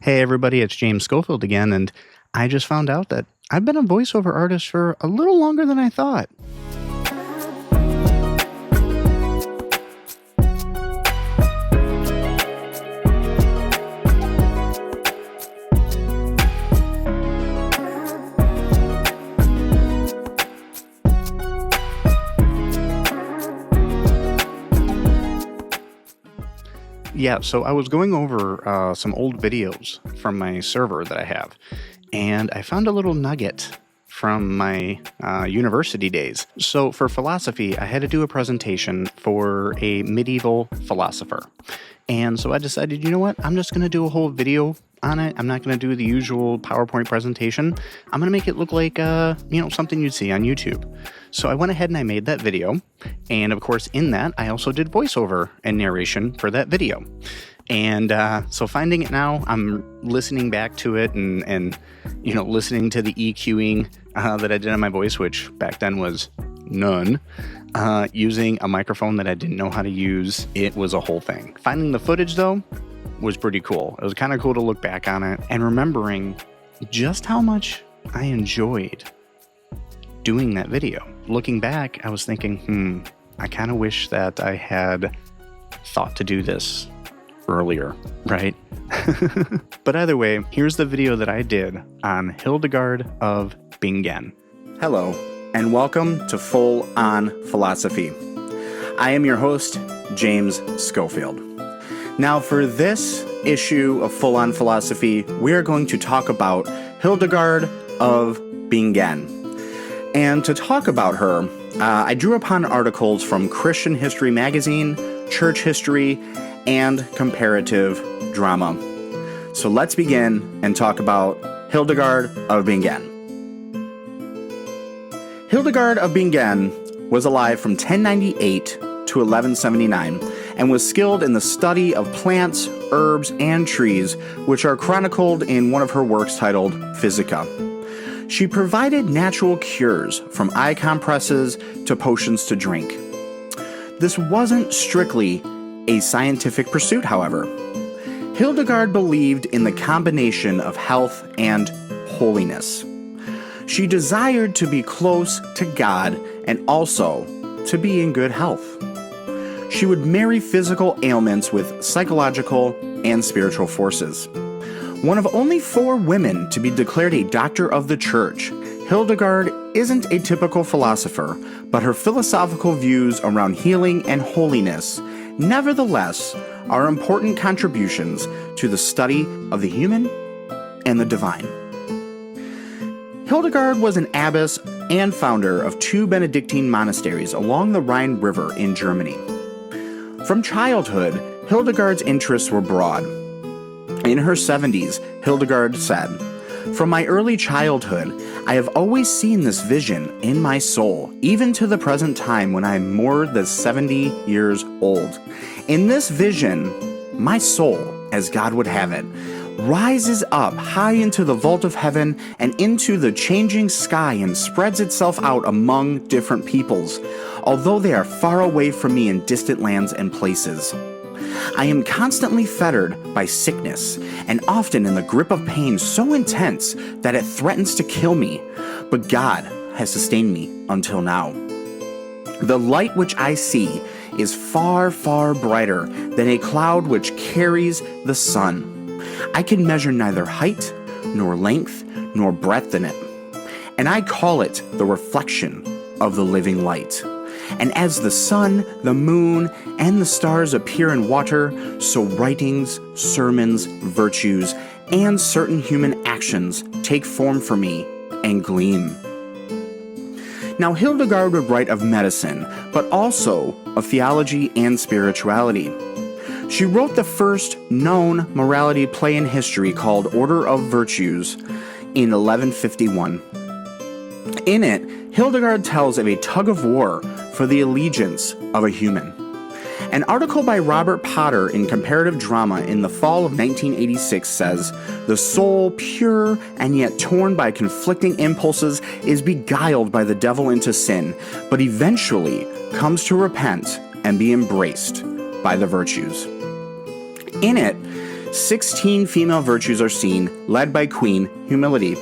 Hey everybody, it's James Schofield again, and I just found out that I've been a voiceover artist for a little longer than I thought. Yeah, so I was going over some old videos from my server that I have, and I found a little nugget from my university days. So for philosophy, I had to do a presentation for a medieval philosopher. And so I decided, you know what, I'm just going to do a whole video on it. I'm not going to do the usual PowerPoint presentation. I'm going to make it look like, something you'd see on YouTube. So I went ahead and I made that video. And of course, in that, I also did voiceover and narration for that video. And so finding it now, I'm listening back to it and listening to the EQing that I did on my voice, which back then was none. Using a microphone that I didn't know how to use. It was a whole thing. Finding the footage, though, was pretty cool. It was kind of cool to look back on it and remembering just how much I enjoyed doing that video. Looking back, I was thinking, I kind of wish that I had thought to do this earlier, right? But either way, here's the video that I did on Hildegard of Bingen. Hello, and welcome to Full On Philosophy. I am your host, James Schofield. Now, for this issue of Full On Philosophy, we are going to talk about Hildegard of Bingen. And to talk about her, I drew upon articles from Christian History Magazine, Church History, and Comparative Drama. So let's begin and talk about Hildegard of Bingen. Hildegard of Bingen was alive from 1098 to 1179 and was skilled in the study of plants, herbs, and trees, which are chronicled in one of her works titled Physica. She provided natural cures from eye compresses to potions to drink. This wasn't strictly a scientific pursuit, however. Hildegard believed in the combination of health and holiness. She desired to be close to God and also to be in good health. She would marry physical ailments with psychological and spiritual forces. One of only 4 women to be declared a doctor of the church, Hildegard isn't a typical philosopher, but her philosophical views around healing and holiness nevertheless are important contributions to the study of the human and the divine. Hildegard was an abbess and founder of 2 Benedictine monasteries along the Rhine River in Germany. From childhood, Hildegard's interests were broad. In her 70s, Hildegard said, "From my early childhood, I have always seen this vision in my soul, even to the present time when I am more than 70 years old. In this vision, my soul, as God would have it, rises up high into the vault of heaven and into the changing sky and spreads itself out among different peoples, although they are far away from me in distant lands and places. I am constantly fettered by sickness and often in the grip of pain so intense that it threatens to kill me, but God has sustained me until now. The light which I see is far, far brighter than a cloud which carries the sun. I can measure neither height, nor length, nor breadth in it, and I call it the reflection of the living light. And as the sun, the moon, and the stars appear in water, so writings, sermons, virtues, and certain human actions take form for me and gleam." Now, Hildegard would write of medicine, but also of theology and spirituality. She wrote the first known morality play in history called Order of Virtues in 1151. In it, Hildegard tells of a tug of war for the allegiance of a human. An article by Robert Potter in Comparative Drama in the fall of 1986 says, "The soul, pure and yet torn by conflicting impulses, is beguiled by the devil into sin, but eventually comes to repent and be embraced by the virtues." In it, 16 female virtues are seen, led by Queen Humility.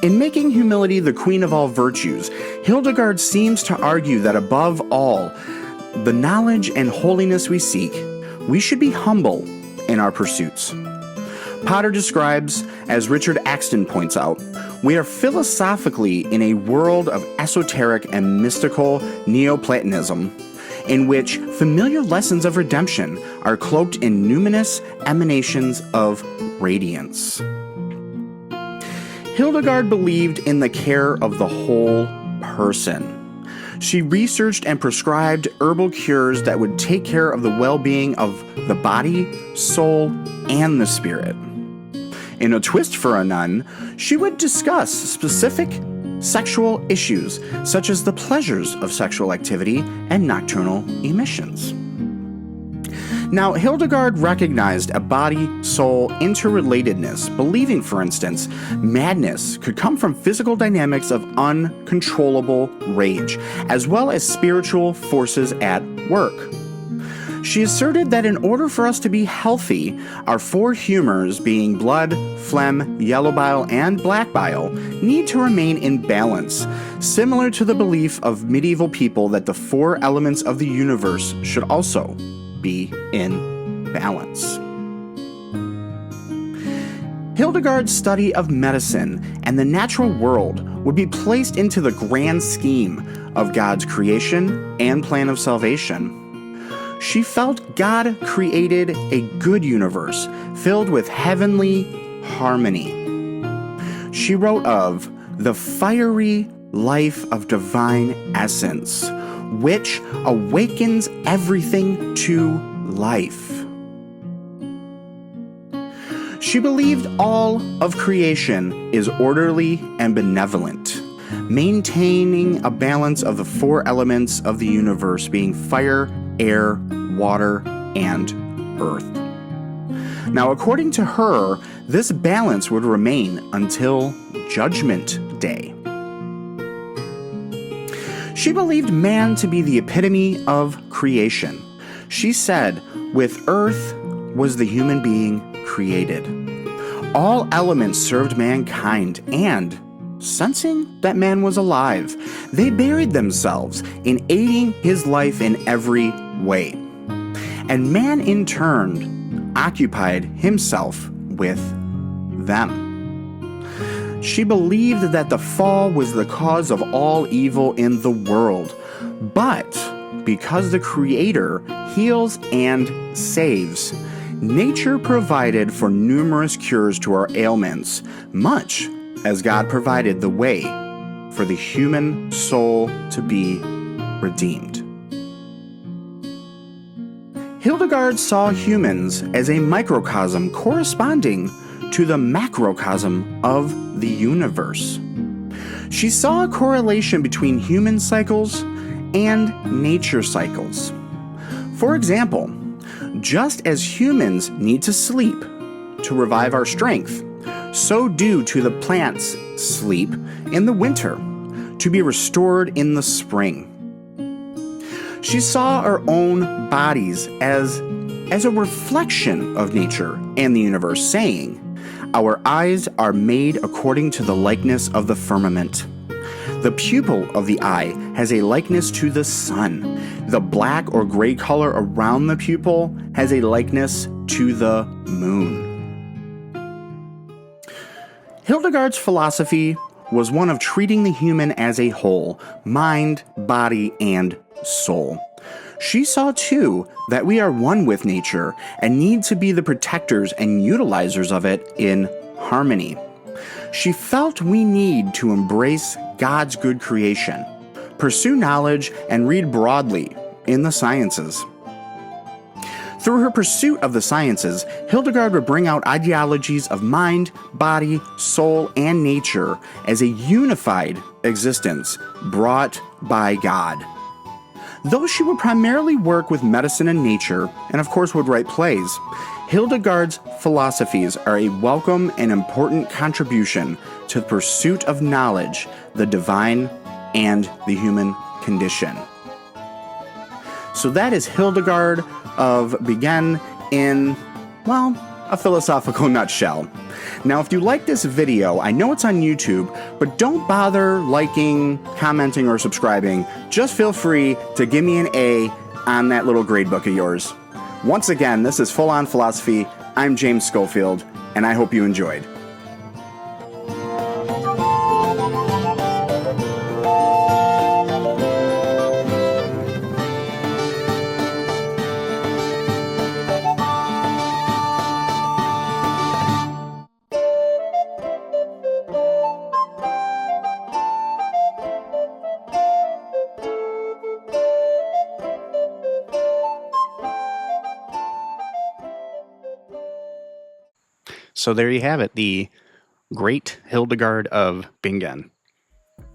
In making humility the queen of all virtues, Hildegard seems to argue that above all, the knowledge and holiness we seek, we should be humble in our pursuits. Potter describes, as Richard Axton points out, we are philosophically in a world of esoteric and mystical Neoplatonism, in which familiar lessons of redemption are cloaked in numinous emanations of radiance. Hildegard believed in the care of the whole person. She researched and prescribed herbal cures that would take care of the well-being of the body, soul, and the spirit. In a twist for a nun, she would discuss specific sexual issues, such as the pleasures of sexual activity and nocturnal emissions. Now, Hildegard recognized a body-soul interrelatedness, believing, for instance, madness could come from physical dynamics of uncontrollable rage, as well as spiritual forces at work. She asserted that in order for us to be healthy, our four humors, being blood, phlegm, yellow bile, and black bile, need to remain in balance, similar to the belief of medieval people that the four elements of the universe should also be in balance. Hildegard's study of medicine and the natural world would be placed into the grand scheme of God's creation and plan of salvation. She felt God created a good universe filled with heavenly harmony. She wrote of the fiery life of divine essence, which awakens everything to life. She believed all of creation is orderly and benevolent, maintaining a balance of the four elements of the universe being fire, air, water, and earth. Now, according to her, this balance would remain until Judgment Day. She believed man to be the epitome of creation. She said, with earth was the human being created. All elements served mankind, and, sensing that man was alive, they buried themselves in aiding his life in every way. And man, in turn, occupied himself with them. She believed that the fall was the cause of all evil in the world, but because the Creator heals and saves, nature provided for numerous cures to our ailments, much as God provided the way for the human soul to be redeemed. Hildegard saw humans as a microcosm corresponding to the macrocosm of the universe. She saw a correlation between human cycles and nature cycles. For example, just as humans need to sleep to revive our strength, so do the plants sleep in the winter to be restored in the spring. She saw our own bodies as a reflection of nature and the universe, saying, "Our eyes are made according to the likeness of the firmament. The pupil of the eye has a likeness to the sun. The black or gray color around the pupil has a likeness to the moon." Hildegard's philosophy was one of treating the human as a whole, mind, body, and soul. She saw, too, that we are one with nature and need to be the protectors and utilizers of it in harmony. She felt we need to embrace God's good creation, pursue knowledge, and read broadly in the sciences. Through her pursuit of the sciences, Hildegard would bring out ideologies of mind, body, soul, and nature as a unified existence brought by God. Though she would primarily work with medicine and nature, and of course would write plays, Hildegard's philosophies are a welcome and important contribution to the pursuit of knowledge, the divine, and the human condition. So that is Hildegard of Bingen in well, a philosophical nutshell. Now, if you like this video, I know it's on YouTube, but don't bother liking, commenting, or subscribing. Just feel free to give me an A on that little gradebook of yours. Once again, this is Full On Philosophy. I'm James Schofield, and I hope you enjoyed. So there you have it, the great Hildegard of Bingen.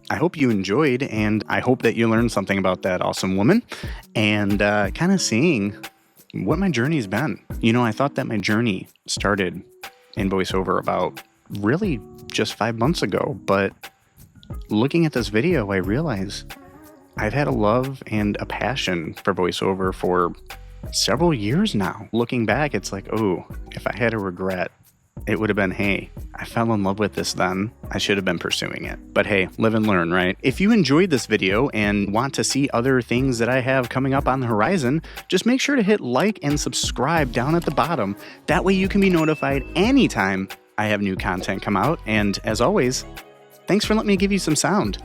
I hope you enjoyed, and I hope that you learned something about that awesome woman and kind of seeing what my journey's been. You know, I thought that my journey started in voiceover about really just 5 months ago, but looking at this video, I realize I've had a love and a passion for voiceover for several years now. Looking back, it's like, oh, if I had a regret, it would have been, hey, I fell in love with this then. I should have been pursuing it. But hey, live and learn, right? If you enjoyed this video and want to see other things that I have coming up on the horizon, just make sure to hit like and subscribe down at the bottom. That way you can be notified anytime I have new content come out. And as always, thanks for letting me give you some sound.